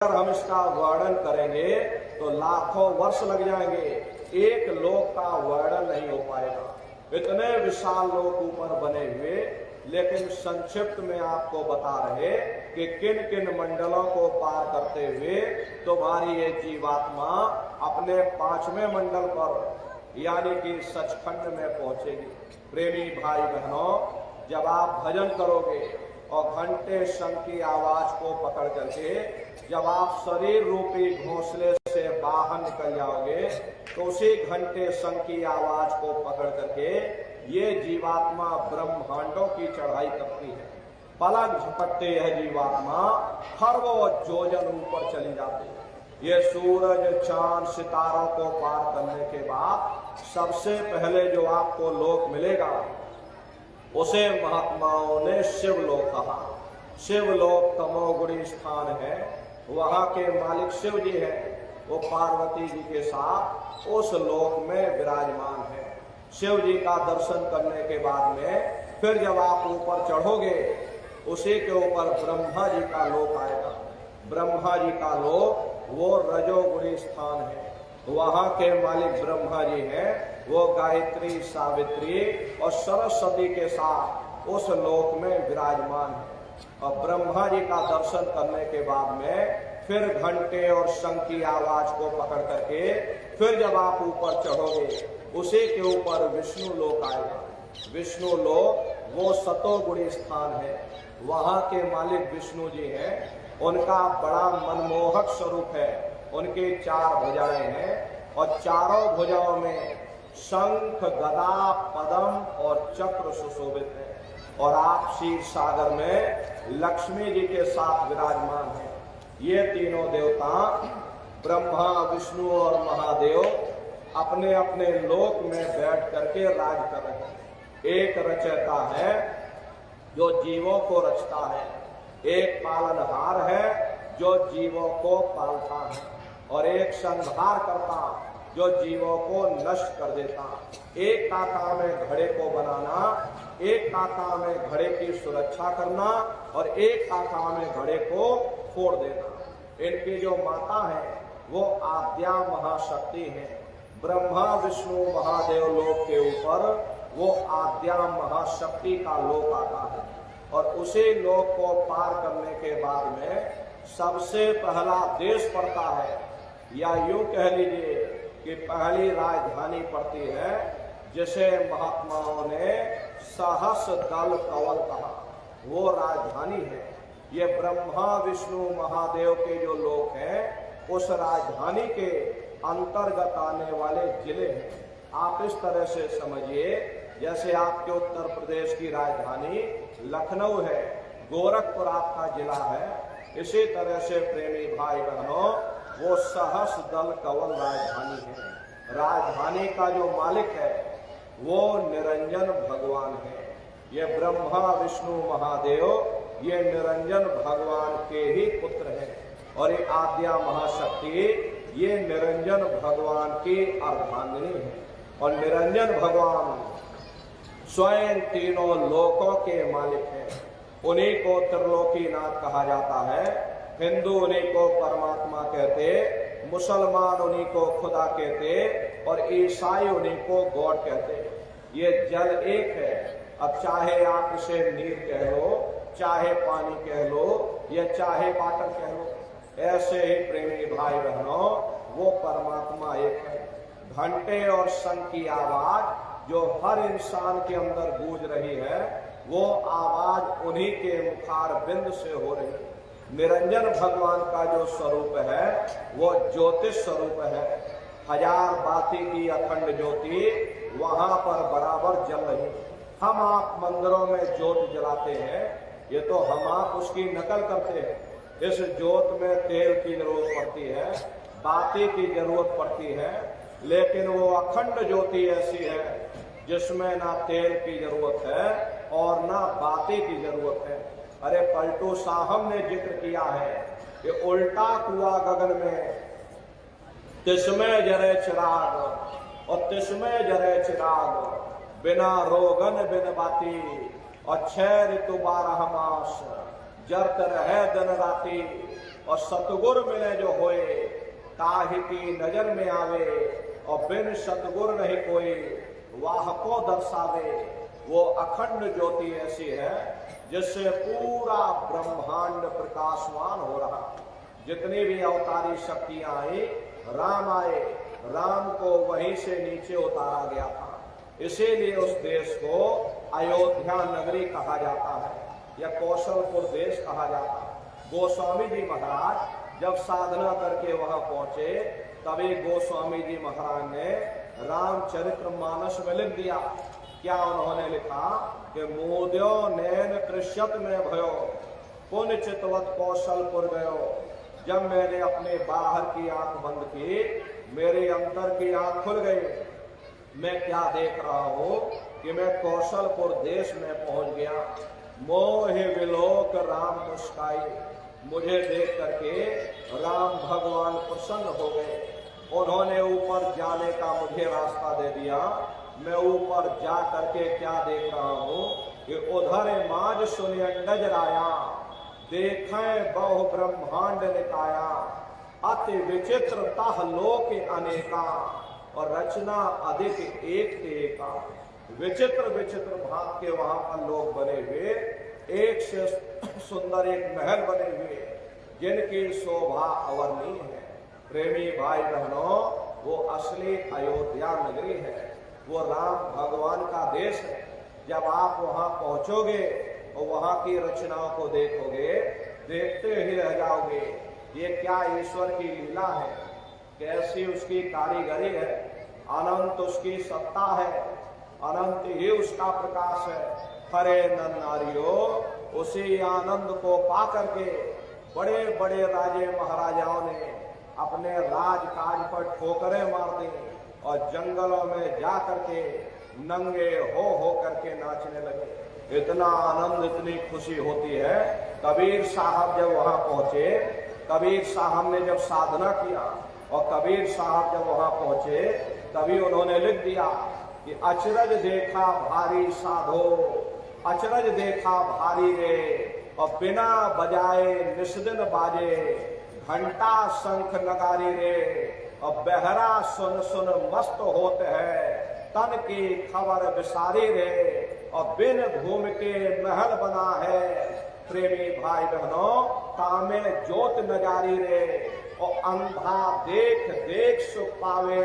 अगर हम इसका वर्णन करेंगे तो लाखों वर्ष लग जाएंगे, एक लोक का वर्णन नहीं हो पाएगा। इतने विशाल लोक ऊपर बने हुए, लेकिन संक्षिप्त में आपको बता रहे कि किन किन मंडलों को पार करते हुए तुम्हारी ये जीवात्मा अपने पांचवें मंडल पर यानी कि सचखंड में पहुंचेगी। प्रेमी भाई बहनों, जब आप भजन करोगे और घंटे शंख की आवाज को पकड़ करके जब आप शरीर रूपी घोंसले से बाहर निकल जाओगे तो उसी घंटे शंख की आवाज को पकड़ करके ये जीवात्मा ब्रह्मांडों की चढ़ाई करती है। पलक झपकते यह जीवात्मा खरबों जोजन ऊपर चली जाती है। ये सूरज चांद सितारों को पार करने के बाद सबसे पहले जो आपको लोक मिलेगा उसे महात्माओं ने शिवलोक कहा। शिवलोक तमोगुणी स्थान है, वहां के मालिक शिव जी हैं, वो पार्वती जी के साथ उस लोक में विराजमान है। शिव जी का दर्शन करने के बाद में फिर जब आप ऊपर चढ़ोगे उसी के ऊपर ब्रह्मा जी का लोक आएगा। ब्रह्मा जी का लोक वो रजोगुणी स्थान है, वहां के मालिक ब्रह्मा जी हैं, वो गायत्री सावित्री और सरस्वती के साथ उस लोक में विराजमान है। और ब्रह्मा जी का दर्शन करने के बाद में फिर घंटे और शंख की आवाज को पकड़ करके फिर जब आप ऊपर चढ़ोगे उसी के ऊपर विष्णु लोक आएगा। विष्णु लोक वो सतोगुणी स्थान है, वहां के मालिक विष्णु जी हैं, उनका बड़ा मनमोहक स्वरूप है। उनके 4 भुजाएं हैं और चारों भुजाओं में शंख गदा पद्म और चक्र सुशोभित है। और आप क्षीर सागर में लक्ष्मी जी के साथ विराजमान हैं। ये तीनों देवता ब्रह्मा विष्णु और महादेव अपने अपने लोक में बैठ करके राज कर रहे हैं। एक रचयिता है जो जीवों को रचता है, एक पालनहार है जो जीवों को पालता है, और एक संहार करता जो जीवों को नष्ट कर देता। एक का काम है घड़े को बनाना, एक का काम है घड़े की सुरक्षा करना, और एक का काम है घड़े को फोड़ देना। इनकी जो माता है वो आद्या महाशक्ति है। ब्रह्मा विष्णु महादेव लोक के ऊपर वो आद्या महाशक्ति का लोक आता है, और उसी लोक को पार करने के बाद में सबसे पहला देश पड़ता है, या यूं कह लीजिए कि पहली राजधानी पड़ती है, जिसे महात्माओं ने सहस दल कवल कहा। वो राजधानी है। ये ब्रह्मा विष्णु महादेव के जो लोक हैं उस राजधानी के अंतर्गत आने वाले जिले हैं। आप इस तरह से समझिए जैसे आपके उत्तर प्रदेश की राजधानी लखनऊ है, गोरखपुर आपका जिला है, इसी तरह से प्रेमी भाई बहनों वो सहस दल कवल राजधानी है। राजधानी का जो मालिक है वो निरंजन भगवान है। ये ब्रह्मा विष्णु महादेव ये निरंजन भगवान के ही पुत्र हैं, और ये आद्या महाशक्ति ये निरंजन भगवान की अर्धांगिनी है। और निरंजन भगवान स्वयं तीनों लोकों के मालिक हैं। उन्हीं को त्रिलोकीनाथ कहा जाता है। हिंदू उन्हीं को परमात्मा कहते, मुसलमान उन्हीं को खुदा कहते, और ईसाई उन्हीं को गॉड कहते। ये जल एक है। अब चाहे आप इसे नीर कह लो, चाहे पानी कह लो, या चाहे वाटर कह लो, ऐसे ही प्रेमी भाई बहनों वो परमात्मा एक है। घंटे और शंख की आवाज जो हर इंसान के अंदर गूंज रही है वो आवाज उन्हीं के मुखार बिंद से हो रही है। निरंजन भगवान का जो स्वरूप है वो ज्योतिष स्वरूप है। 1000 बाती की अखंड ज्योति वहां पर बराबर जल रही। हम आप मंदिरों में ज्योत जलाते हैं, ये तो हम आप उसकी नकल करते हैं। इस ज्योत में तेल की जरूरत पड़ती है, बाती की जरूरत पड़ती है, लेकिन वो अखंड ज्योति ऐसी है जिसमें ना तेल की जरूरत है और ना बाती की जरूरत है। अरे पलटू साहब ने जिक्र किया है कि उल्टा कुआ गगन में तिसमें जरे चिराग, और तिसमें जरे चिराग, बिना रोगन बिन बाती, और 6 ऋतु 12 मास, जरत रहे दिन राती, और सतगुर मिले जो होए, ताहि की नजर में आवे, और बिन सतगुर नहीं कोई, वाह को दर्शावे। वो अखंड ज्योति ऐसी है जिससे पूरा ब्रह्मांड प्रकाशमान हो रहा। जितनी भी अवतारी शक्तियां आई, राम आए, राम को वहीं से नीचे उतारा गया था। इसीलिए उस देश को अयोध्या नगरी कहा जाता है या कौशलपुर देश कहा जाता है। गोस्वामी जी महाराज जब साधना करके वहां पहुंचे, तभी गोस्वामी जी महाराज ने रामचरित्र मानस में लिख दिया। क्या उन्होंने लिखा कि मोद्यो नैन कृष्यत में भयो, पुण्य चितवत कौशलपुर गयो। जब मैंने अपने बाहर की आंख बंद की, मेरे अंतर की आंख खुल गई। मैं क्या देख रहा हूं कि मैं कौशलपुर देश में पहुंच गया। मोहे विलोक राम मुस्काई, मुझे देख करके राम भगवान प्रसन्न हो गए। उन्होंने ऊपर जाने का मुझे रास्ता दे दिया। मैं ऊपर जा करके क्या देख रहा हूं कि उधर माज सुनियंडज राया, देखें बहु ब्रह्मांड निकाया, अति विचित्र तह लोक अनेका, और रचना अधिक एक से एका। विचित्र विचित्र भाग के वहां पर लोग बने हुए, एक से सुंदर एक महल बने हुए, जिनकी शोभा अवर्णीय है। प्रेमी भाई बहनों, वो असली अयोध्या नगरी है, वो राम भगवान का देश है। जब आप वहां पहुंचोगे और वहां की रचनाओं को देखोगे, देखते ही रह जाओगे, ये क्या ईश्वर की लीला है, कैसी उसकी कारीगरी है, अनंत उसकी सत्ता है, अनंत ही उसका प्रकाश है। हरे नर नारियों, उसी आनंद को पा करके बड़े बड़े राजे महाराजाओं ने अपने राजकाज पर ठोकरें मार दी और जंगलों में जा करके नंगे हो करके नाचने लगे। इतना आनंद, इतनी खुशी होती है। कबीर साहब जब वहां पहुंचे, कबीर साहब ने जब साधना किया और कबीर साहब जब वहां पहुंचे, तभी उन्होंने लिख दिया कि अचरज देखा भारी साधो, अचरज देखा भारी रे, और बिना बजाए निस्दिन बाजे, घंटा शंख नगारी रे, और बहरा सुन सुन मस्त होते हैं, तन की खबर विसारी रे, और बिन घूम के महल बना है। प्रेमी भाई बहनों, तामे ज्योत नजारी रे, और अंधा देख देख सुख पावे,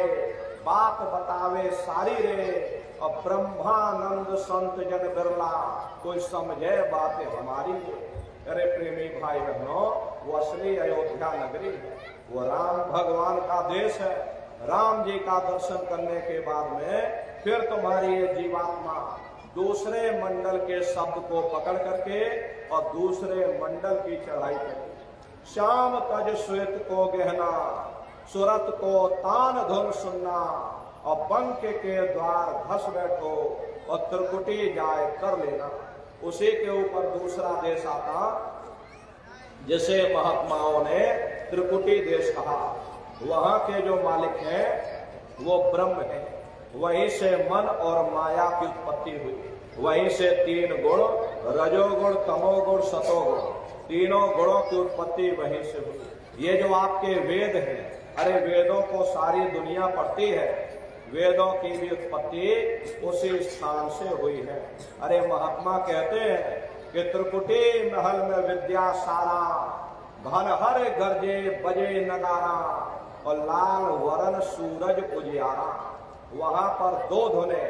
बात बतावे सारी रे, और ब्रह्मानंद संत जन बिरला, कोई समझे बातें हमारी रे। अरे प्रेमी भाई बहनों, वो असली अयोध्या नगरी है, वो राम भगवान का देश है। राम जी का दर्शन करने के बाद में फिर तुम्हारी ये जीवात्मा दूसरे मंडल के शब्द को पकड़ करके और दूसरे मंडल की चढ़ाई करेगी। श्याम तज श्वेत को गहना, सुरत को तान धुन सुनना, और पंख के द्वार धस बैठो, और त्रिकुटी जाए कर लेना। उसी के ऊपर दूसरा देश आता, जिसे महात्माओं ने त्रिकुटी देश कहा। वहां के जो मालिक हैं वो ब्रह्म है। वहीं से मन और माया की उत्पत्ति हुई। वहीं से तीन गुण, रजोगुण, तमोगुण, सतोगुण, तीनों गुणों की उत्पत्ति वहीं से हुई। ये जो आपके वेद हैं, अरे वेदों को सारी दुनिया पढ़ती है, वेदों की भी उत्पत्ति उसी स्थान से हुई है। अरे महात्मा कहते हैं कि त्रिकुटी महल में विद्या सारा, घन हर गर्जे बजे नगारा, और लाल वरण सूरज उजियारा। वहां पर दो धुने,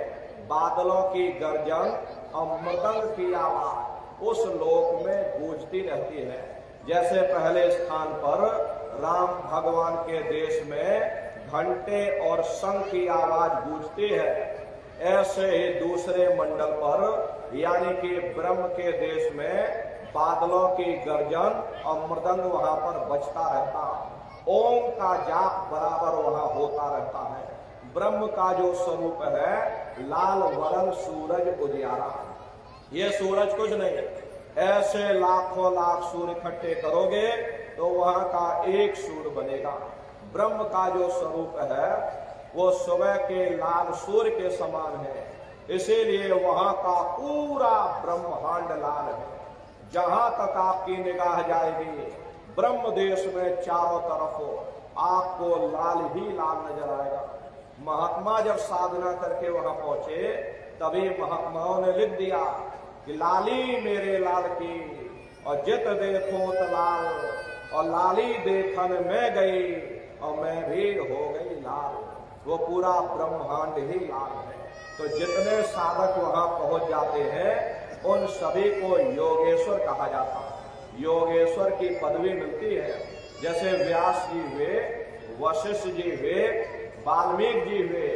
बादलों की गर्जन और मृदंग की आवाज उस लोक में गूंजती रहती है। जैसे पहले स्थान पर राम भगवान के देश में घंटे और शंख की आवाज गूंजती है, ऐसे ही दूसरे मंडल पर यानी कि ब्रह्म के देश में बादलों की गर्जन और मृदंग वहां पर बजता रहता। ओम का जाप बराबर वहां होता रहता है। ब्रह्म का जो स्वरूप है लाल वरण सूरज उजियारा। ये सूरज कुछ नहीं, ऐसे लाखों लाख सूर्य इकट्ठे करोगे तो वहां का एक सूर्य बनेगा। ब्रह्म का जो स्वरूप है वो सुबह के लाल सूर्य के समान है, इसीलिए वहां का पूरा ब्रह्मांड लाल है। जहां तक आपकी निगाह जाएगी, ब्रह्म देश में चारों तरफ आपको लाल ही लाल नजर आएगा। महात्मा जब साधना करके वहां पहुंचे तभी महात्माओं ने लिख दिया कि लाली मेरे लाल की और जित देखो तो लाल, और लाली देखन में गई और मैं भी हो गई लाल। वो पूरा ब्रह्मांड ही लाल है। तो जितने साधक वहां पहुंच जाते हैं उन सभी को योगेश्वर कहा जाता है। योगेश्वर की पदवी मिलती है। जैसे व्यास जी हुए, वशिष्ठ जी हुए, वाल्मीकि जी हुए,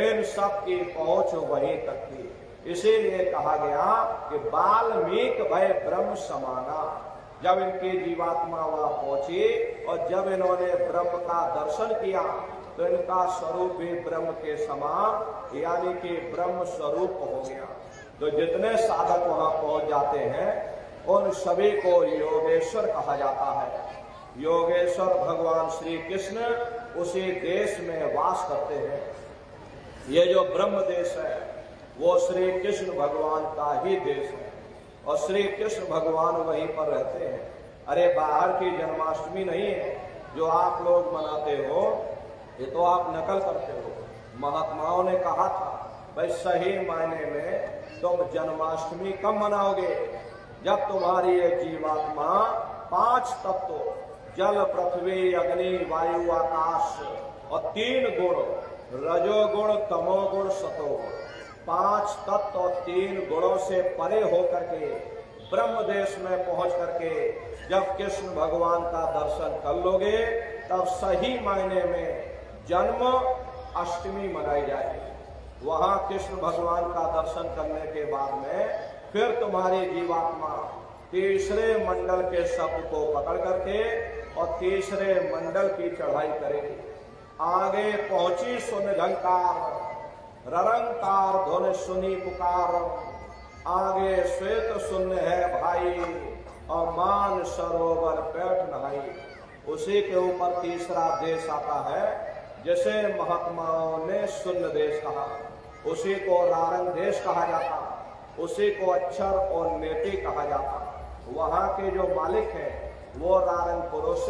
इन सब की पहुंच वहीं तक थी। इसीलिए कहा गया कि वाल्मीकि भय ब्रह्म समाना। जब इनकी जीवात्मा वहां पहुंची और जब इन्होंने ब्रह्म का दर्शन किया तो इनका स्वरूप भी ब्रह्म के समान यानी कि ब्रह्म स्वरूप हो गया। तो जितने साधक वहां पहुंच जाते हैं उन सभी को योगेश्वर कहा जाता है। योगेश्वर भगवान श्री कृष्ण उसी देश में वास करते हैं। ये जो ब्रह्म देश है वो श्री कृष्ण भगवान का ही देश है और श्री कृष्ण भगवान वहीं पर रहते हैं। अरे बाहर की जन्माष्टमी नहीं है जो आप लोग मनाते हो, ये तो आप नकल करते हो। महात्माओं ने कहा था भाई सही मायने में तुम जन्माष्टमी कब मनाओगे? जब तुम्हारी ये जीवात्मा 5 तत्व जल पृथ्वी अग्नि वायु आकाश और 3 गुण रजोगुण तमोगुण सतोगुण 5 तत्व और 3 गुणों से परे होकर के ब्रह्म देश में पहुंच करके जब कृष्ण भगवान का दर्शन कर लोगे तब सही मायने में जन्म अष्टमी मनाई जाएगी। वहां कृष्ण भगवान का दर्शन करने के बाद में फिर तुम्हारी जीवात्मा तीसरे मंडल के शब्द को पकड़ करके और तीसरे मंडल की चढ़ाई करेगी। आगे पहुंची सुन झंकार ररंकार धुन सुनी पुकार, आगे श्वेत शून्य है भाई और मान सरोवर बैठ नहाई। उसी के ऊपर तीसरा देश आता है जैसे महात्माओं ने शून्य देश कहा, उसी को रारंग देश कहा जाता, उसी को अक्षर और नेति कहा जाता। वहां के जो मालिक हैं वो रारंग पुरुष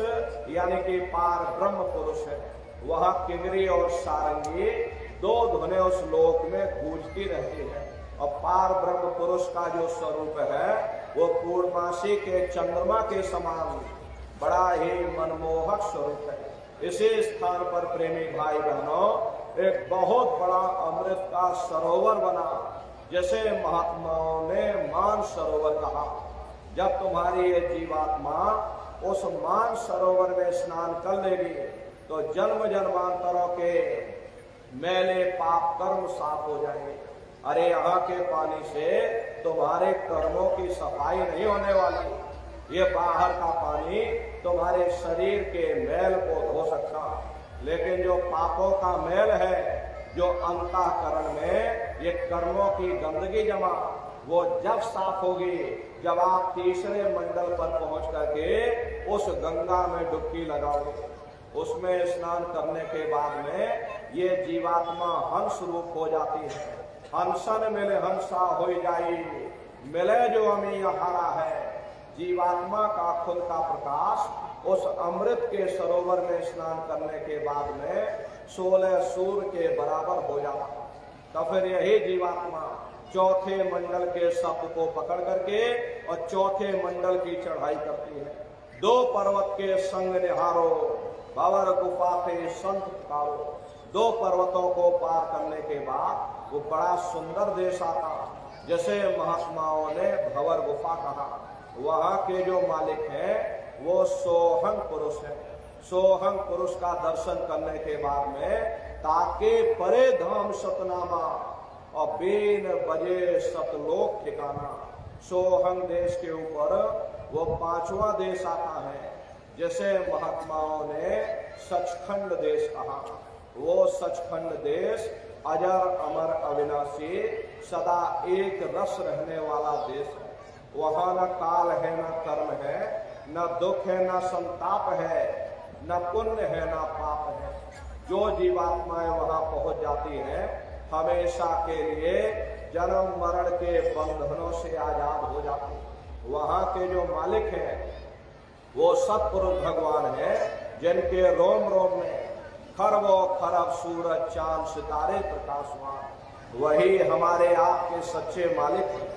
यानी कि पार ब्रह्म पुरुष है। वहां किंगरी और सारंगी 2 धुनें उस लोक में गूंजती रहती है और पार ब्रह्म पुरुष का जो स्वरूप है वो पूर्णमासी के चंद्रमा के समान बड़ा ही मनमोहक स्वरूप है। इसी स्थान पर प्रेमी भाई बहनों एक बहुत बड़ा अमृत का सरोवर बना, जैसे महात्माओं ने मान सरोवर कहा। जब तुम्हारी ये जीवात्मा उस मान सरोवर में स्नान कर लेगी तो जन्म जन्मांतरों के मैले पाप कर्म साफ हो जाएंगे। अरे यहाँ के पानी से तुम्हारे कर्मों की सफाई नहीं होने वाली। ये बाहर का पानी तुम्हारे शरीर के मैल को धो सकता, लेकिन जो पापों का मैल है जो अंतःकरण में ये कर्मों की गंदगी जमा, वो जब साफ होगी जब आप तीसरे मंडल पर पहुंच करके उस गंगा में डुबकी लगाओगे। उसमें स्नान करने के बाद में ये जीवात्मा हंस रूप हो जाती है। हंसन मिले हंसा हो जाई, मिले जो अमी हारा है। जीवात्मा का खुद का प्रकाश उस अमृत के सरोवर में स्नान करने के बाद में 16 सूर्य के बराबर हो जाता। तो फिर यही जीवात्मा चौथे मंडल के शब्द को पकड़ करके और चौथे मंडल की चढ़ाई करती है। 2 पर्वत के संग निहारो बाबर गुफा पे संत पुकारो। 2 पर्वतों को पार करने के बाद वो बड़ा सुंदर देश आता, जैसे महात्माओं ने भंवर गुफा कहा। वहां के जो मालिक हैं वो सोहंग पुरुष है। सोहंग पुरुष का दर्शन करने के बाद में ताके परे धाम सतनामा और बेन बजे सतलोक ठिकाना। सोहंग देश के ऊपर वो 5वां देश आता है, जैसे महात्माओं ने सचखंड देश कहा। वो सचखंड देश अजर अमर अविनाशी सदा एक रस रहने वाला देश है। वहां न काल है न कर्म है, न दुख है न संताप है, न पुण्य है न पाप है। जो जीवात्माएं वहां पहुंच जाती हैं हमेशा के लिए जन्म मरण के बंधनों से आजाद हो जाती। वहां के जो मालिक हैं वो सतपुरुष भगवान है जिनके रोम रोम में खरबों खरब सूरज चांद सितारे प्रकाशमान। वही हमारे आपके सच्चे मालिक हैं,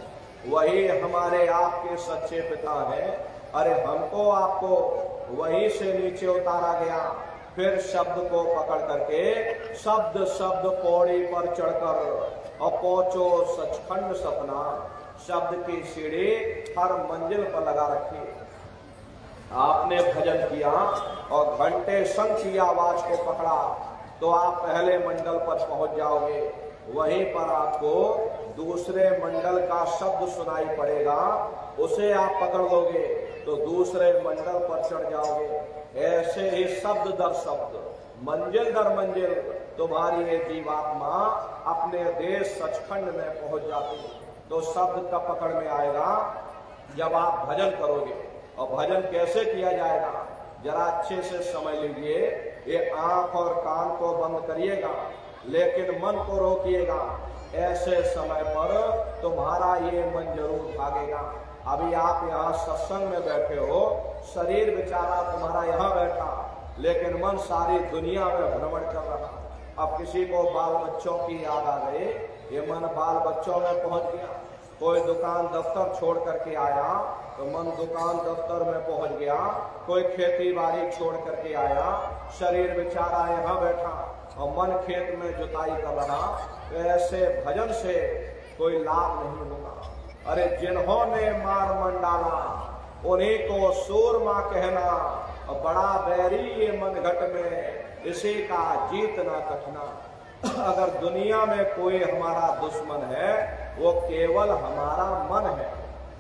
वही हमारे आपके सच्चे पिता हैं। अरे हमको आपको वहीं से नीचे उतारा गया, फिर शब्द को पकड़ करके शब्द शब्द पौड़ी पर चढ़कर और पहुंचो सचखंड सपना। शब्द की सीढ़ी हर मंजिल पर लगा रखी। आपने भजन किया और घंटे शंख की आवाज को पकड़ा तो आप पहले मंडल पर पहुंच जाओगे। वहीं पर आपको दूसरे मंडल का शब्द सुनाई पड़ेगा, उसे आप पकड़ लोगे तो दूसरे मंडल पर चढ़ जाओगे। ऐसे ही शब्द दर शब्द, मंजिल दर मंजिल तुम्हारी ये जीवात्मा अपने देश सचखंड में पहुंच जाती। तो शब्द का पकड़ में आएगा जब आप भजन करोगे। और भजन कैसे किया जाएगा जरा अच्छे से समझ लीजिए। ये आंख और कान को बंद करिएगा लेकिन मन को रोकिएगा। ऐसे समय पर तुम्हारा ये मन जरूर भागेगा। अभी आप यहाँ सत्संग में बैठे हो, शरीर बेचारा तुम्हारा यहाँ बैठा लेकिन मन सारी दुनिया में भ्रमण कर रहा। अब किसी को बाल बच्चों की याद आ गई, ये मन बाल बच्चों में पहुंच गया। कोई दुकान दफ्तर छोड़ करके आया तो मन दुकान दफ्तर में पहुंच गया। कोई खेती बाड़ी छोड़ करके आया, शरीर बेचारा यहाँ बैठा और मन खेत में जुताई कर रहा। तो ऐसे भजन से कोई लाभ नहीं होगा। अरे जिन्होंने मार मन डाला उन्हीं को सूरमा कहना, और बड़ा बैरी ये मन घट में इसी का जीतना कठना। अगर दुनिया में कोई हमारा दुश्मन है वो केवल हमारा मन है।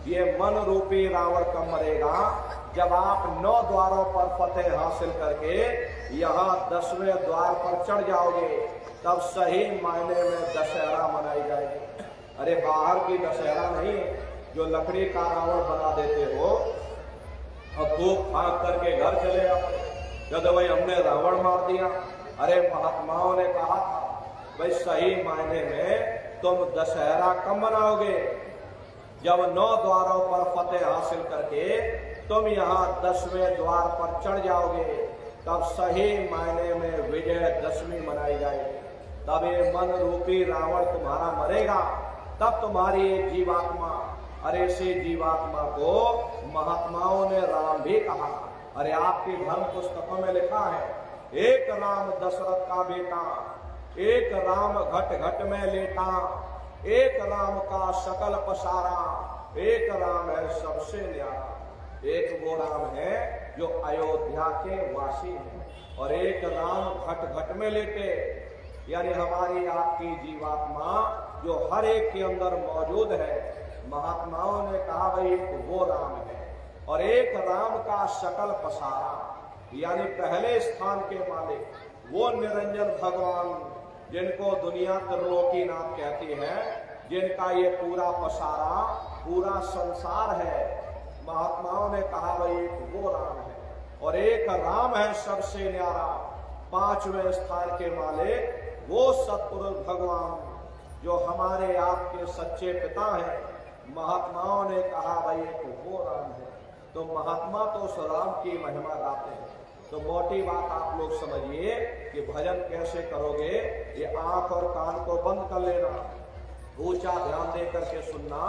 ये मन रूपी रावण कब मरेगा जब आप 9 द्वारों पर फतेह हासिल करके यहाँ 10वें द्वार पर चढ़ जाओगे, तब सही मायने में दशहरा मनाई जाएगी। अरे बाहर की दशहरा नहीं जो लकड़ी का रावण बना देते हो और धूप फाँक करके घर चले आओ जब भाई हमने रावण मार दिया। अरे महात्माओं ने कहा था भाई सही मायने में तुम दशहरा कब मनाओगे जब 9 द्वारों पर फतेह हासिल करके तुम यहाँ 10वें द्वार पर चढ़ जाओगे, तब सही मायने में विजयदशमी मनाई जाएगी। तब ये मन रूपी रावण तुम्हारा मरेगा, तब तुम्हारी एक जीवात्मा, अरे इसी जीवात्मा को महात्माओं ने राम भी कहा। अरे आपकी धर्म पुस्तकों में लिखा है, एक राम दशरथ का बेटा, एक राम घट घट में लेटा, एक राम का सकल पसारा, एक राम है सबसे न्यारा। एक वो राम है जो अयोध्या के वासी हैं, और एक राम घट घट में लेटे, यानी हमारी आपकी जीवात्मा जो हर एक के अंदर मौजूद है। महात्माओं ने कहा भाई एक वो राम है, और एक राम का सकल पसारा, यानी पहले स्थान के मालिक वो निरंजन भगवान जिनको दुनिया त्रिलोकीनाथ कहती है, जिनका ये पूरा पसारा पूरा संसार है। महात्माओं ने कहा भाई एक वो राम है, और एक राम है सबसे न्यारा, 5वें स्थान के मालिक वो सतपुरुष भगवान जो हमारे आपके सच्चे पिता हैं। महात्माओं ने कहा भाई एक वो राम है। तो महात्मा तो उस राम की महिमा गाते हैं। तो मोटी बात आप लोग समझिए कि भजन कैसे करोगे। ये आंख और कान को बंद कर लेना, ऊंचा ध्यान दे करके सुनना।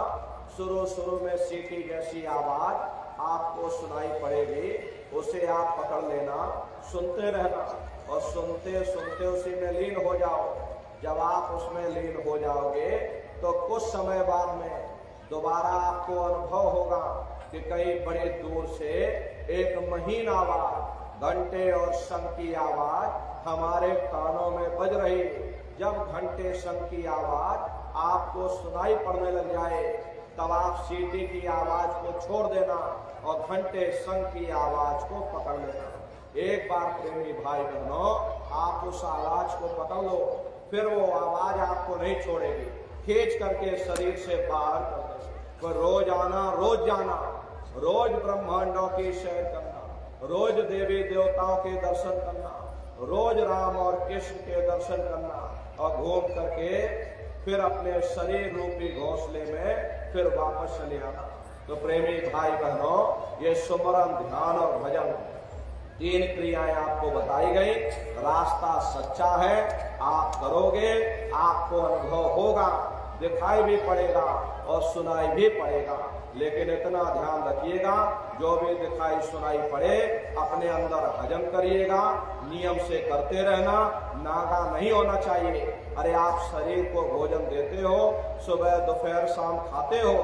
शुरू में सीटी जैसी आवाज आपको सुनाई पड़ेगी, उसे आप पकड़ लेना, सुनते रहना, और सुनते सुनते उसी में लीन हो जाओ। जब आप उसमें लीन हो जाओगे तो कुछ समय बाद में दोबारा आपको अनुभव होगा कि कहीं बड़े दूर से एक महीन आवाज, घंटे और शंख की आवाज हमारे कानों में बज रही। जब घंटे शंख की आवाज आपको सुनाई पड़ने लग जाए, तब आप सीटी की आवाज को छोड़ देना और घंटे शंख की आवाज को पकड़ लेना। एक बार प्रेमी भाई बहनों, आप उस आवाज को पकड़ लो, फिर वो आवाज आपको नहीं छोड़ेगी, खींच करके शरीर से बाहर कर दे। तो रोज आना, रोज जाना, रोज ब्रह्मांडों की सैर करना, रोज देवी देवताओं के दर्शन करना, रोज राम और कृष्ण के दर्शन करना, और घूम करके फिर अपने शरीर रूपी घोंसले में फिर वापस चले आना। तो प्रेमी भाई बहनों, ये सुमरन, ध्यान और भजन, तीन क्रियाएं आपको बताई गई। रास्ता सच्चा है, आप करोगे, आपको अनुभव होगा, दिखाई भी पड़ेगा और सुनाई भी पड़ेगा। लेकिन इतना ध्यान रखिएगा, जो भी दिखाई सुनाई पड़े अपने अंदर हजम करिएगा, नियम से करते रहना, नागा नहीं होना चाहिए। अरे आप शरीर को भोजन देते हो, सुबह दोपहर शाम खाते हो,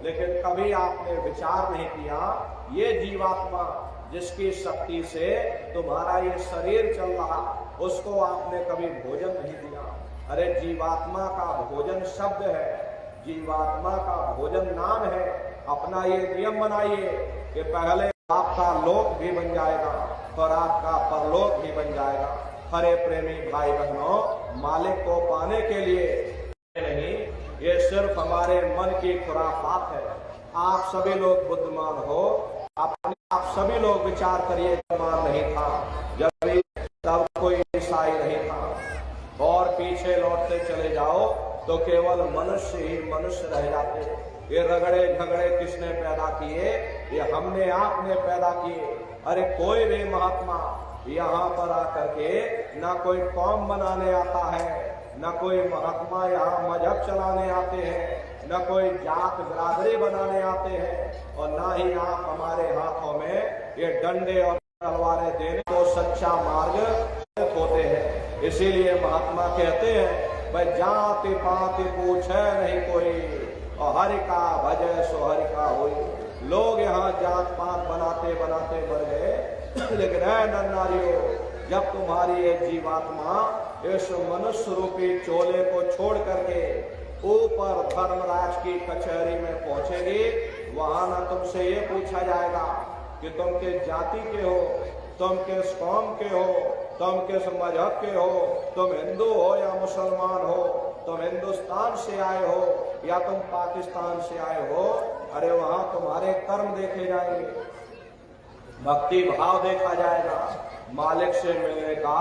लेकिन कभी आपने विचार नहीं किया ये जीवात्मा जिसकी शक्ति से तुम्हारा ये शरीर चल रहा, उसको आपने कभी भोजन नहीं दिया। अरे जीवात्मा का भोजन शब्द है, जीवात्मा का भोजन नाम है। अपना ये नियम बनाइए कि पहले आपका लोक भी बन जाएगा और आपका परलोक भी बन जाएगा। हरे प्रेमी भाई बहनों, मालिक को पाने के लिए नहीं, ये सिर्फ हमारे मन की खुराफात है। आप सभी लोग बुद्धिमान हो, आप सभी लोग विचार करिए, बुद्धिमान नहीं था जब तब कोई ईसाई नहीं था, और पीछे लौटते चले जाओ तो केवल मनुष्य ही मनुष्य रह जाते। ये रगड़े झगड़े किसने पैदा किए? ये हमने आपने पैदा किए। अरे कोई भी महात्मा यहाँ पर आकर के ना कोई कौम बनाने आता है, न कोई महात्मा यहाँ मजहब चलाने आते हैं, न कोई जात बिरादरी बनाने आते हैं, और ना ही आप हमारे हाथों में ये डंडे और तलवारें देने को सच्चा मार्ग होते हैं। इसीलिए महात्मा कहते हैं, भाई जाति पाति पूछे नहीं कोई, और हरि का भजय सो हरि का होई। लोग यहाँ जात पात बनाते बनाते मर गए, लेकिन है नन्नारियों, जब तुम्हारी एक जीवात्मा इस मनुष्य रूपी चोले को छोड़ करके ऊपर धर्मराज की कचहरी में पहुंचेगी, वहां न तुमसे ये पूछा जाएगा कि तुम किस जाति के हो, तुम किस कौम के हो, तुम किस मजहब के हो, तुम हिंदू हो या मुसलमान हो, तुम हिंदुस्तान से आए हो या तुम पाकिस्तान से आए हो। अरे वहां तुम्हारे कर्म देखे जाएंगे, भक्ति भाव देखा जाएगा, मालिक से मिलने का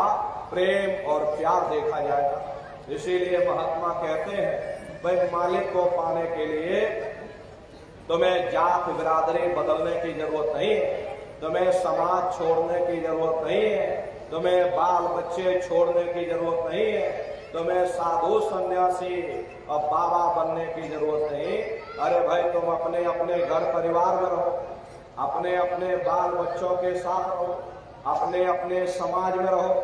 प्रेम और प्यार देखा जाएगा। इसीलिए महात्मा कहते हैं, भाई मालिक को पाने के लिए तुम्हें जात बिरादरी बदलने की जरूरत नहीं है, तुम्हें समाज छोड़ने की जरूरत नहीं है, तुम्हें बाल बच्चे छोड़ने की जरूरत नहीं है, तुम्हें साधु सन्यासी और बाबा बनने की जरूरत नहीं। अरे भाई तुम अपने अपने घर परिवार में रहो, अपने अपने बाल बच्चों के साथ रहो, अपने अपने समाज में रहो,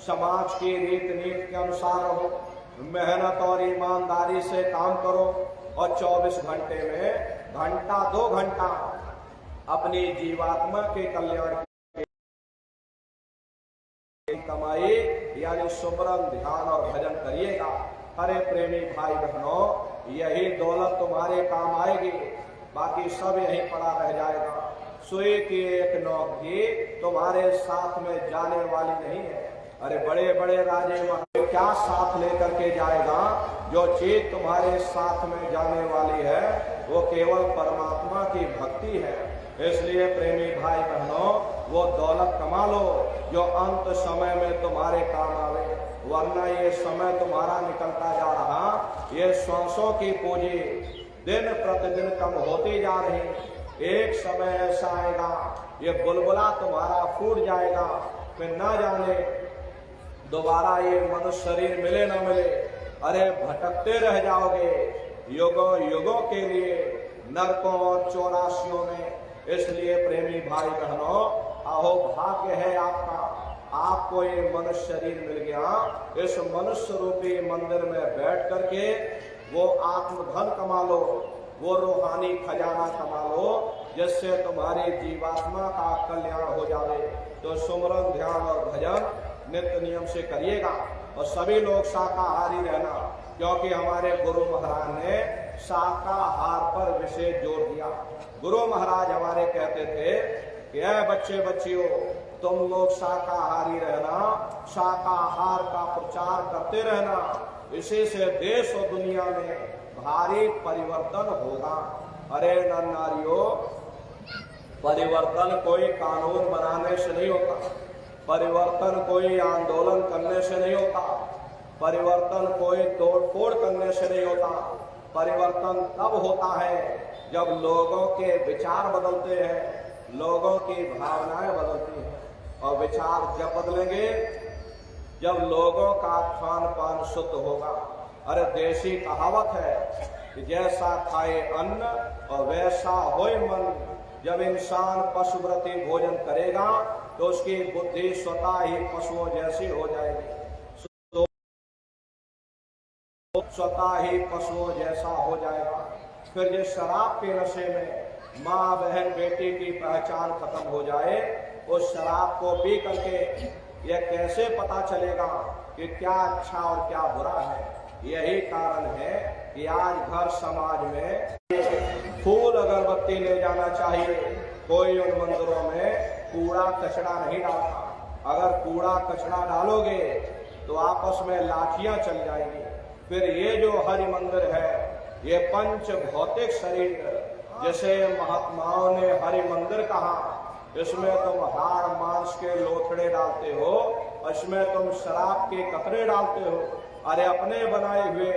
समाज की रीत नीति के अनुसार रहो, मेहनत और ईमानदारी से काम करो, और 24 घंटे में घंटा 2 घंटा अपनी जीवात्मा के कल्याण की कमाई यानी सुमरन, ध्यान और भजन करिएगा। हरे प्रेमी भाई बहनों, यही दौलत तुम्हारे काम आएगी, बाकी सब यहीं पड़ा रह जाएगा। सुई की एक नोक भी तुम्हारे साथ में जाने वाली नहीं है। अरे बड़े बड़े राजे महाराज क्या साथ लेकर के जाएगा? जो चीज तुम्हारे साथ में जाने वाली है वो केवल परमात्मा की भक्ति है। इसलिए प्रेमी भाई बहनों, वो दौलत कमा लो जो अंत समय में तुम्हारे काम आवे, वरना ये समय तुम्हारा निकलता जा रहा, ये सांसों की पूंजी दिन प्रतिदिन कम होती जा रही। एक समय ऐसा आएगा ये बुलबुला तुम्हारा फूट जाएगा, फिर ना जाने दोबारा ये मनुष्य शरीर मिले न मिले। अरे भटकते रह जाओगे युगों युगों के लिए नरकों और चौरासियों में। इसलिए प्रेमी भाई बहनों, अहो भाग्य है आपका, आपको ये मनुष्य शरीर मिल गया। इस मनुष्य रूपी मंदिर में बैठ करके वो आत्मधन कमा लो, वो रूहानी खजाना कमा लो, जिससे तुम्हारी जीवात्मा का कल्याण हो जाए। तो सुमरन, ध्यान और भजन नित्य नियम से करिएगा, और सभी लोग शाकाहारी रहना, क्योंकि हमारे गुरु महाराज ने शाकाहार पर विशेष जोर दिया। गुरु महाराज हमारे कहते थे कि ऐ बच्चे बच्चियों, तुम लोग शाकाहारी रहना, शाकाहार का प्रचार करते रहना, इसी से देश और दुनिया में भारी परिवर्तन होगा। अरे नर नारियों, परिवर्तन कोई कानून बनाने से नहीं होता, परिवर्तन कोई आंदोलन करने से नहीं होता, परिवर्तन कोई तोड़ फोड़ करने से नहीं होता। परिवर्तन तब होता है जब लोगों के विचार बदलते हैं, लोगों की भावनाएं बदलती हैं, और विचार जब बदलेंगे जब लोगों का खान पान शुद्ध होगा। अरे देसी कहावत है कि जैसा खाए अन्न और वैसा होए मन। जब इंसान पशुव्रती भोजन करेगा तो उसकी बुद्धि स्वतः ही पशुओं जैसी हो जाएगी, स्वतः ही पशुओं जैसा हो जाएगा। फिर जिस शराब के नशे में माँ बहन बेटी की पहचान खत्म हो जाए, उस शराब को पी करके यह कैसे पता चलेगा कि क्या अच्छा और क्या बुरा है। यही कारण है कि आज घर समाज में फूल अगरबत्ती ले जाना चाहिए। कोई उन मंदिरों में कूड़ा कचरा नहीं डालता। अगर कूड़ा कचरा डालोगे तो आपस में लाठियां चल जाएंगी। फिर ये जो हरि मंदिर है, ये पंच भौतिक शरीर, जैसे महात्माओं ने हरि मंदिर कहा, इसमें तुम हाड़ मांस के लोथड़े डालते हो, इसमें तुम शराब के कतरे डालते हो। अरे अपने बनाए हुए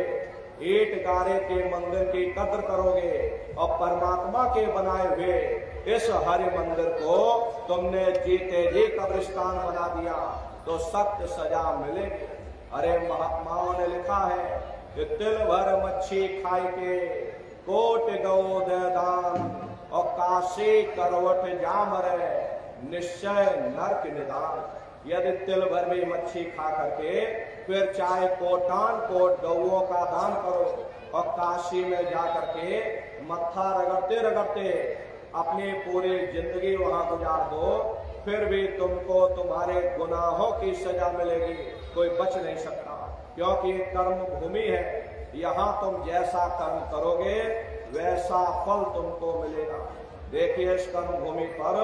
ईट गारे के मंदिर की कद्र करोगे और परमात्मा के बनाए हुए इस हरि मंदिर को तुमने जीते जी कब्रिस्तान बना दिया तो सख्त सजा मिलेगी। अरे महात्माओं ने लिखा है कि तिल भर मच्छी खाई के कोट गौ दे दान और काशी करवट जामरे निश्चय नरक निदान। यदि तिल भर भी मच्छी खा करके फिर चाहे कोटान कोट गौओं का दान करो और काशी में जा करके मत्था रगड़ते रगड़ते अपनी पूरी जिंदगी वहां गुजार दो, फिर भी तुमको तुम्हारे गुनाहों की सजा मिलेगी, कोई बच नहीं सकता। क्योंकि कर्म भूमि है, यहाँ तुम जैसा कर्म करोगे वैसा फल तुमको मिलेगा। देखिए इस कर्म भूमि पर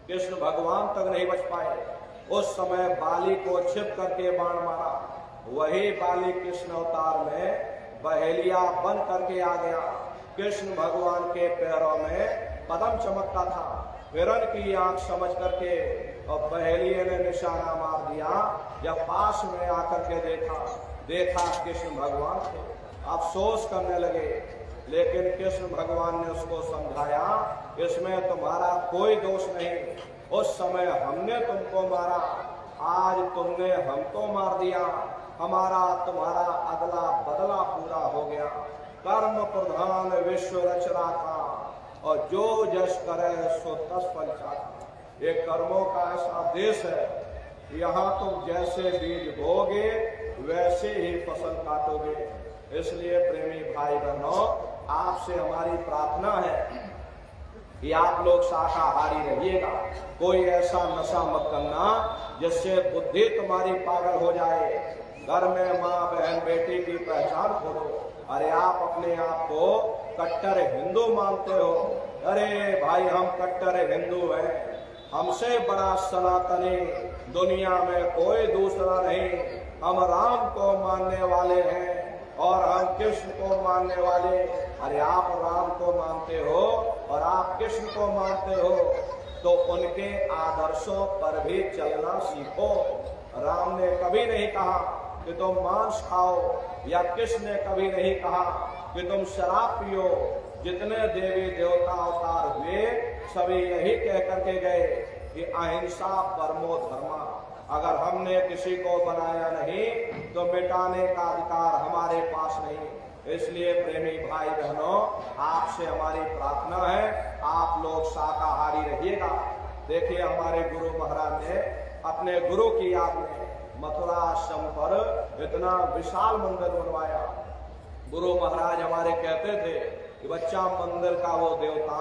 कृष्ण भगवान तक नहीं बच पाए। उस समय बाली को छिप करके बाण मारा, वही बाली कृष्ण अवतार में बहेलिया बन करके आ गया। कृष्ण भगवान के पैरों में पद्म चमकता था, हिरण की आंख समझ करके और बहेलिये ने निशाना मार दिया। जब पास में आकर के देखा कृष्ण भगवान थे, अफसोस करने लगे। लेकिन कृष्ण भगवान ने उसको समझाया, इसमें तुम्हारा कोई दोष नहीं। उस समय हमने तुमको मारा, आज तुमने हमको मार दिया, हमारा तुम्हारा अदला बदला पूरा हो गया। कर्म प्रधान विश्व रचना था और जो जस करे सो तस फल चाहा। ये कर्मों का ऐसा देश है, यहाँ तुम जैसे बीज बोगे वैसे ही फसल काटोगे। इसलिए प्रेमी भाई बहनों, आपसे हमारी प्रार्थना है कि आप लोग शाकाहारी रहिएगा। कोई ऐसा नशा मत करना जिससे बुद्धि तुम्हारी पागल हो जाए। घर में माँ बहन बेटी की पहचान करो। अरे आप अपने आप को कट्टर हिंदू मानते हो। अरे भाई हम कट्टर हिंदू हैं, हमसे बड़ा सनातनी दुनिया में कोई दूसरा नहीं। हम राम को मानने वाले हैं और हम कृष्ण को मानने वाले। अरे आप राम को मानते हो और आप कृष्ण को मानते हो तो उनके आदर्शों पर भी चलना सीखो। राम ने कभी नहीं कहा कि तुम मांस खाओ, या कृष्ण ने कभी नहीं कहा कि तुम शराब पियो। जितने देवी देवता अवतार हुए सभी यही कह करके गए कि अहिंसा परमो धर्मा। अगर हमने किसी को बनाया नहीं तो मिटाने का अधिकार हमारे पास नहीं। इसलिए प्रेमी भाई बहनों, आपसे हमारी प्रार्थना है, आप लोग शाकाहारी रहिएगा। देखिए हमारे गुरु महाराज ने अपने गुरु की याद में मथुरा आश्रम पर इतना विशाल मंदिर बनवाया। गुरु महाराज हमारे कहते थे कि बच्चा मंदिर का वो देवता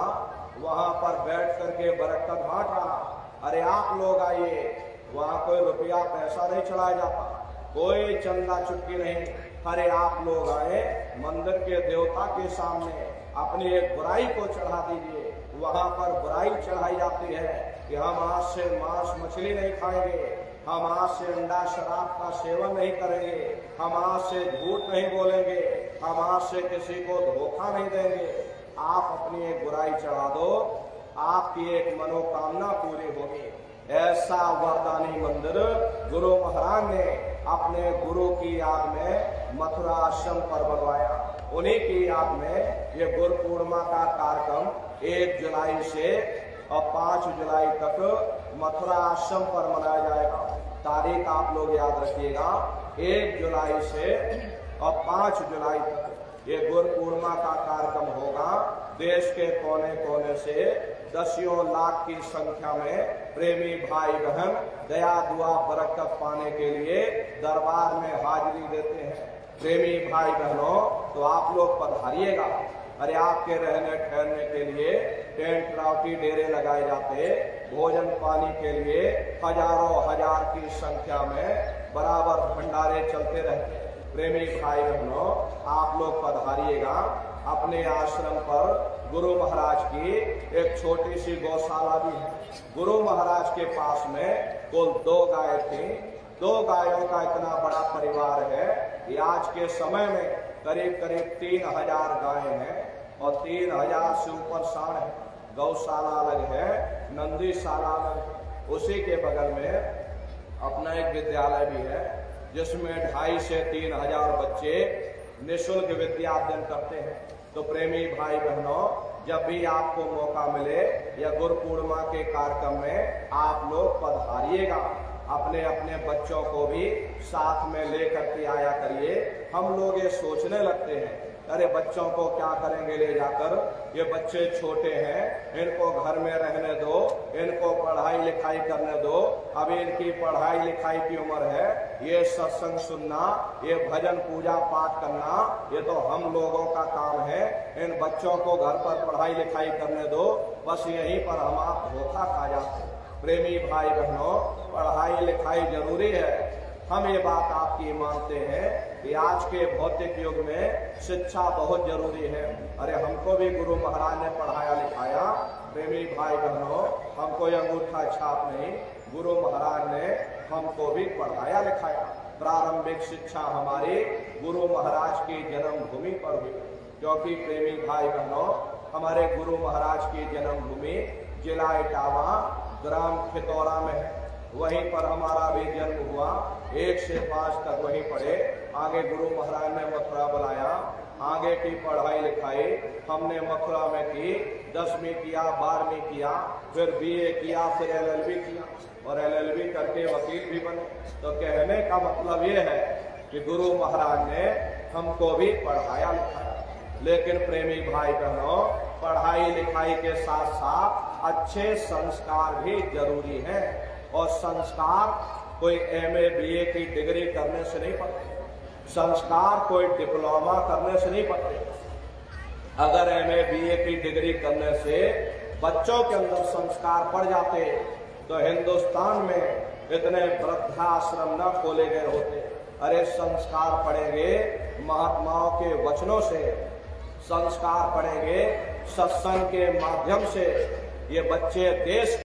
वहां पर बैठ करके बरकत बांट रहा। अरे आप लोग आइए, वहां कोई रुपया पैसा नहीं चढ़ाया जाता, कोई चंदा चुटकी नहीं। अरे आप लोग आए, मंदिर के देवता के सामने अपनी एक बुराई को चढ़ा दीजिए। वहां पर बुराई चढ़ाई जाती है कि हम आज से मांस मछली नहीं खाएंगे, हम आज से अंडा शराब का सेवन नहीं करेंगे, हम आज से झूठ नहीं बोलेंगे, हम आज से किसी को धोखा नहीं देंगे। आप अपनी एक बुराई चढ़ा दो, आपकी एक मनोकामना पूरी होगी। ऐसा वरदानी मंदिर गुरु महाराज ने अपने गुरु की याद में मथुरा आश्रम पर बनवाया। उन्हीं की याद में ये गुरु पूर्णिमा का कार्यक्रम 1 जुलाई से और 5 जुलाई तक मथुरा आश्रम पर मनाया जाएगा। तारीख आप लोग याद रखिएगा, 1 जुलाई से और 5 जुलाई तक ये गुरु पूर्णिमा का कार्यक्रम होगा। देश के कोने कोने से दसियों लाख की संख्या में प्रेमी भाई बहन दया दुआ बरकत पाने के लिए दरबार में हाजिरी देते हैं। प्रेमी भाई बहनों, तो आप लोग पधारिएगा। अरे आपके रहने ठहरने के लिए टेंट रावटी डेरे लगाए जाते, भोजन पानी के लिए हजारों हजार की संख्या में बराबर भंडारे चलते रहते। प्रेमी भाई बहनों, आप लोग पधारिएगा। अपने आश्रम पर गुरु महाराज की एक छोटी सी गौशाला भी है। गुरु महाराज के पास में कुल 2 गाय थी। 2 गायों का इतना बड़ा परिवार है कि आज के समय में करीब करीब 3000 गायें हैं और 3000 से ऊपर सांड है। गौशाला अलग है, नंदीशाला अलग है। उसी के बगल में अपना एक विद्यालय भी है जिसमें 2500 से 3000 बच्चे निःशुल्क विद्या अध्ययन करते हैं। तो प्रेमी भाई बहनों, जब भी आपको मौका मिले या गुरु पूर्णिमा के कार्यक्रम में आप लोग पधारिएगा। अपने अपने बच्चों को भी साथ में लेकर के आया करिए। हम लोग ये सोचने लगते हैं, अरे बच्चों को क्या करेंगे ले जाकर, ये बच्चे छोटे हैं, इनको घर में रहने दो, इनको पढ़ाई लिखाई करने दो, अभी इनकी पढ़ाई लिखाई की उम्र है। ये सत्संग सुनना, ये भजन पूजा पाठ करना, ये तो हम लोगों का काम है। इन बच्चों को घर पर पढ़ाई लिखाई करने दो, बस यहीं पर हम आप धोखा खा जाते हैं। प्रेमी भाई बहनों, पढ़ाई लिखाई जरूरी है। हम ये बात आपकी मानते हैं कि आज के भौतिक युग में शिक्षा बहुत जरूरी है। अरे हमको भी गुरु महाराज ने पढ़ाया लिखाया। प्रेमी भाई बहनों, हमको ये अंगूठा छाप नहीं, गुरु महाराज ने हमको भी पढ़ाया लिखाया। प्रारंभिक शिक्षा हमारी गुरु महाराज की जन्मभूमि पर हुई, क्योंकि प्रेमी भाई बहनों, हमारे गुरु महाराज की जन्मभूमि जिला इटावा ग्राम खितौरा में है। वहीं पर हमारा भी जन्म हुआ। 1 से 5 तक वहीं पढ़े। आगे गुरु महाराज ने मथुरा बुलाया, आगे की पढ़ाई लिखाई हमने मथुरा में की। 10वीं किया, 12वीं किया, फिर BA किया, फिर LLB किया और LLB करके वकील भी बने। तो कहने का मतलब ये है कि गुरु महाराज ने हमको भी पढ़ाया लिखाया। लेकिन प्रेमी भाई बहनों, पढ़ाई लिखाई के साथ साथ अच्छे संस्कार भी जरूरी हैं। और संस्कार कोई MA BA की डिग्री करने से नहीं पड़ते, संस्कार कोई डिप्लोमा करने से नहीं पड़ते। अगर MA BA की डिग्री करने से बच्चों के अंदर संस्कार पड़ जाते तो हिंदुस्तान में इतने वृद्धाश्रम न खोले गए होते। अरे संस्कार पड़ेंगे महात्माओं के वचनों से, संस्कार पड़ेंगे सत्संग के माध्यम से। ये बच्चे देश